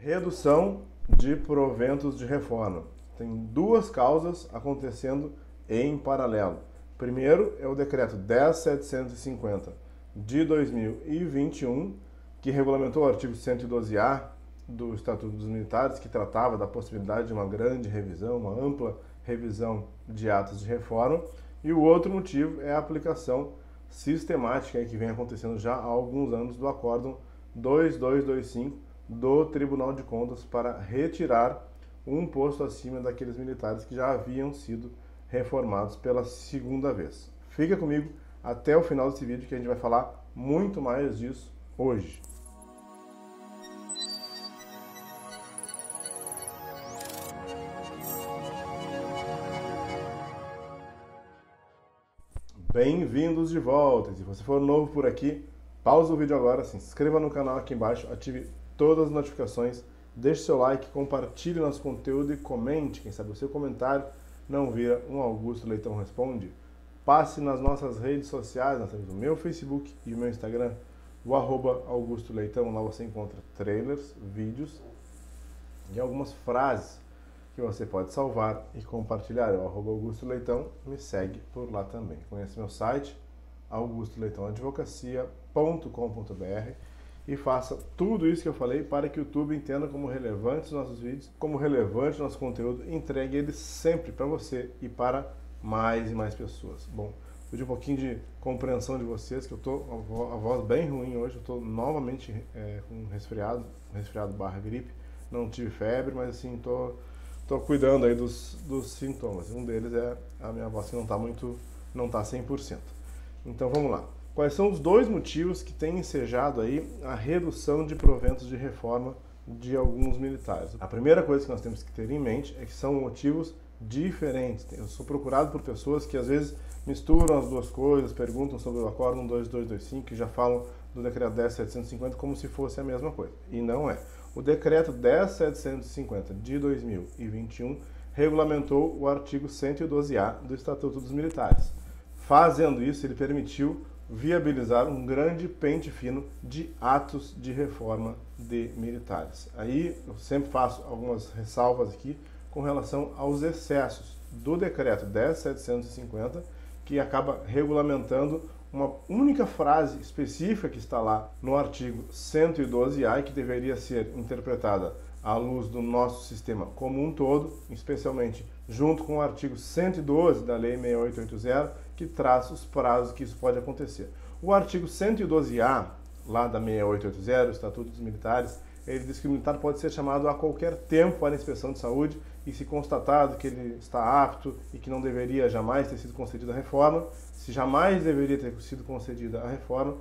Redução de proventos de reforma. Tem duas causas acontecendo em paralelo. Primeiro é o decreto 10.750 de 2021, que regulamentou o artigo 112A do Estatuto dos Militares, que tratava da possibilidade de uma grande revisão, uma ampla revisão de atos de reforma. E o outro motivo é a aplicação sistemática que vem acontecendo já há alguns anos do Acórdão 2225 do Tribunal de Contas para retirar um posto acima daqueles militares que já haviam sido reformados pela segunda vez. Fica comigo até o final desse vídeo que a gente vai falar muito mais disso hoje. Bem-vindos de volta! Se você for novo por aqui, pausa o vídeo agora, se inscreva no canal aqui embaixo, ative todas as notificações, deixe seu like, compartilhe nosso conteúdo e comente. Quem sabe o seu comentário não vira um Augusto Leitão Responde. Passe nas nossas redes sociais, nós temos o meu Facebook e o meu Instagram, o @Augusto Leitão. Lá você encontra trailers, vídeos e algumas frases que você pode salvar e compartilhar. É o @Augusto Leitão, me segue por lá também. Conheça meu site, augustoleitãoadvocacia.com.br, e faça tudo isso que eu falei para que o YouTube entenda como relevantes os nossos vídeos, como relevante o nosso conteúdo, e entregue ele sempre para você e para mais e mais pessoas. Bom, pedir um pouquinho de compreensão de vocês, que eu tô a voz bem ruim hoje, eu estou novamente com resfriado barra gripe, não tive febre, mas assim, tô cuidando aí dos sintomas. Um deles é a minha voz que não tá 100%. Então vamos lá. Quais são os dois motivos que têm ensejado aí a redução de proventos de reforma de alguns militares? A primeira coisa que nós temos que ter em mente é que são motivos diferentes. Eu sou procurado por pessoas que às vezes misturam as duas coisas, perguntam sobre o Acórdão 2225 e já falam do decreto 10.750 como se fosse a mesma coisa. E não é. O decreto 10.750 de 2021 regulamentou o artigo 112A do Estatuto dos Militares. Fazendo isso, ele permitiu viabilizar um grande pente fino de atos de reforma de militares. Aí eu sempre faço algumas ressalvas aqui com relação aos excessos do decreto 10.750, que acaba regulamentando uma única frase específica que está lá no artigo 112A, que deveria ser interpretada à luz do nosso sistema como um todo, especialmente junto com o artigo 112 da Lei 6880, que traz os prazos que isso pode acontecer. O artigo 112A, lá da 6880, o Estatuto dos Militares, ele diz que o militar pode ser chamado a qualquer tempo para inspeção de saúde e, se constatado que ele está apto e que não deveria jamais ter sido concedida a reforma, se jamais deveria ter sido concedida a reforma,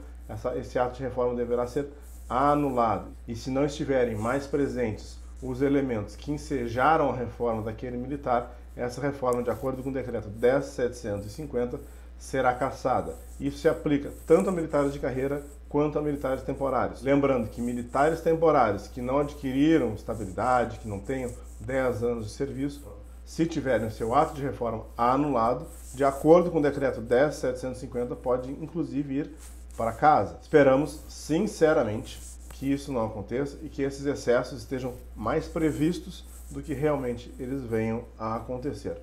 esse ato de reforma deverá ser anulado. E se não estiverem mais presentes os elementos que ensejaram a reforma daquele militar, essa reforma, de acordo com o decreto 10.750, será cassada. Isso se aplica tanto a militares de carreira quanto a militares temporários. Lembrando que militares temporários que não adquiriram estabilidade, que não tenham 10 anos de serviço, se tiverem seu ato de reforma anulado, de acordo com o decreto 10.750, pode inclusive ir para casa. Esperamos, sinceramente, que isso não aconteça e que esses excessos estejam mais previstos do que realmente eles venham a acontecer.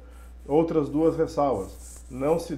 Outras duas ressalvas. Não se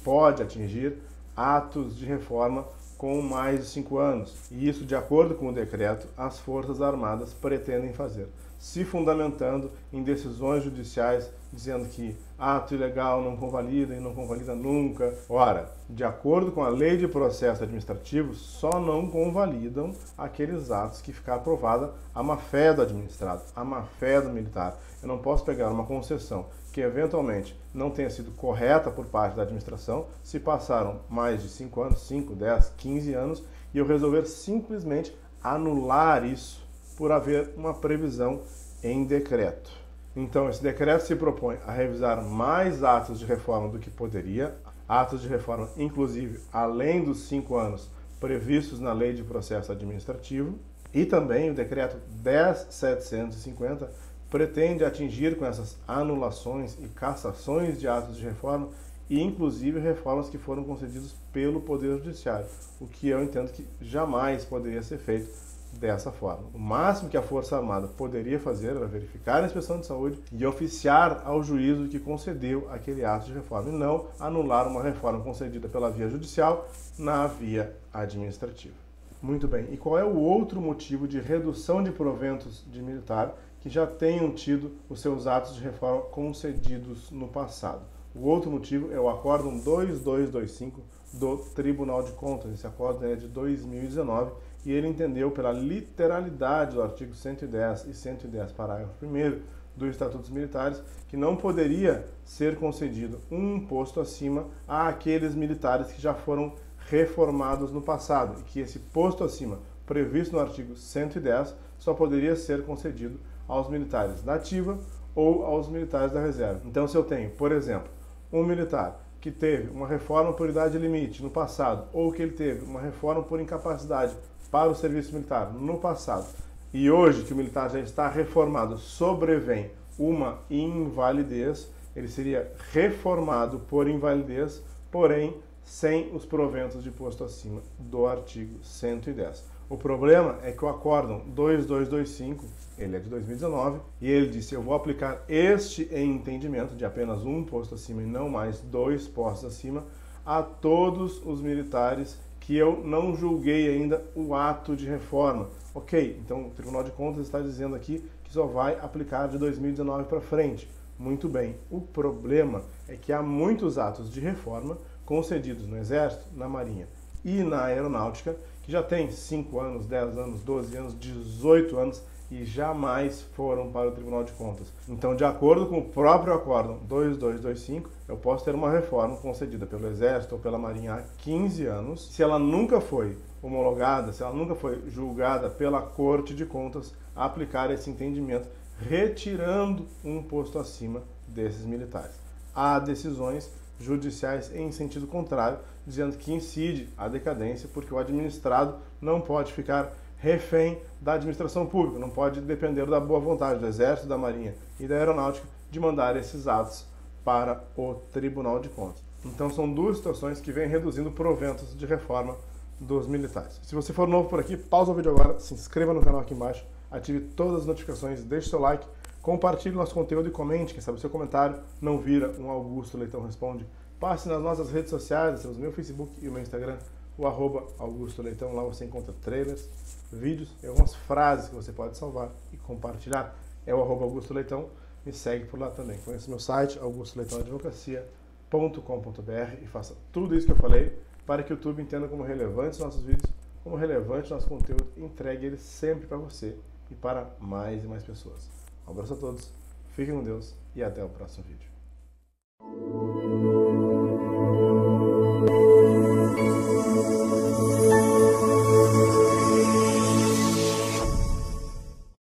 pode atingir atos de reforma com mais de 5 anos. E isso, de acordo com o decreto, as Forças Armadas pretendem fazer, se fundamentando em decisões judiciais dizendo que ato ilegal não convalida e não convalida nunca. Ora, de acordo com a Lei de Processo Administrativo, só não convalidam aqueles atos que ficar aprovada a má-fé do administrado, a má-fé do militar. Eu não posso pegar uma concessão que eventualmente não tenha sido correta por parte da administração, se passaram mais de 5 anos, 5, 10, 15 anos, e eu resolver simplesmente anular isso por haver uma previsão em decreto. Então, esse decreto se propõe a revisar mais atos de reforma do que poderia, atos de reforma, inclusive, além dos 5 anos previstos na Lei de Processo Administrativo, e também o decreto 10.750 pretende atingir com essas anulações e cassações de atos de reforma, e inclusive reformas que foram concedidas pelo Poder Judiciário, o que eu entendo que jamais poderia ser feito dessa forma. O máximo que a Força Armada poderia fazer era verificar a inspeção de saúde e oficiar ao juízo que concedeu aquele ato de reforma, e não anular uma reforma concedida pela via judicial na via administrativa. Muito bem, e qual é o outro motivo de redução de proventos de militar que já tenham tido os seus atos de reforma concedidos no passado? O outro motivo é o Acórdão 2225 do Tribunal de Contas. Esse acórdão é de 2019 e ele entendeu pela literalidade do artigo 110 e 110, parágrafo 1º do Estatuto dos Militares, que não poderia ser concedido um posto acima àqueles militares que já foram reformados no passado, e que esse posto acima, previsto no artigo 110, só poderia ser concedido aos militares da ativa ou aos militares da reserva. Então, se eu tenho, por exemplo, um militar que teve uma reforma por idade limite no passado, ou que ele teve uma reforma por incapacidade para o serviço militar no passado, e hoje que o militar já está reformado, sobrevém uma invalidez, ele seria reformado por invalidez, porém sem os proventos de posto acima do artigo 110. O problema é que o Acórdão 2225, ele é de 2019, e ele disse: eu vou aplicar este entendimento de apenas um posto acima e não mais 2 postos acima a todos os militares que eu não julguei ainda o ato de reforma. Ok, então o Tribunal de Contas está dizendo aqui que só vai aplicar de 2019 para frente. Muito bem, o problema é que há muitos atos de reforma concedidos no Exército, na Marinha e na Aeronáutica que já têm 5 anos, 10 anos, 12 anos, 18 anos e jamais foram para o Tribunal de Contas. Então, de acordo com o próprio Acórdão 2225, eu posso ter uma reforma concedida pelo Exército ou pela Marinha há 15 anos. Se ela nunca foi homologada, se ela nunca foi julgada pela Corte de Contas, aplicar esse entendimento, retirando um posto acima desses militares. Há decisões judiciais em sentido contrário, dizendo que incide a decadência, porque o administrado não pode ficar refém da administração pública, não pode depender da boa vontade do Exército, da Marinha e da Aeronáutica de mandar esses atos para o Tribunal de Contas. Então são duas situações que vêm reduzindo proventos de reforma dos militares. Se você for novo por aqui, pausa o vídeo agora, se inscreva no canal aqui embaixo, ative todas as notificações, deixe seu like, compartilhe nosso conteúdo e comente, quem sabe o seu comentário não vira um Augusto Leitão Responde. Passe nas nossas redes sociais, temos o meu Facebook e o meu Instagram, o @Augusto Leitão. Lá você encontra trailers, vídeos e algumas frases que você pode salvar e compartilhar. É o @Augusto Leitão, me segue por lá também. Conheça meu site, augustoleitãoadvocacia.com.br, e faça tudo isso que eu falei para que o YouTube entenda como relevantes nossos vídeos, como relevante nosso conteúdo, e entregue ele sempre para você e para mais e mais pessoas. Um abraço a todos, fiquem com Deus e até o próximo vídeo.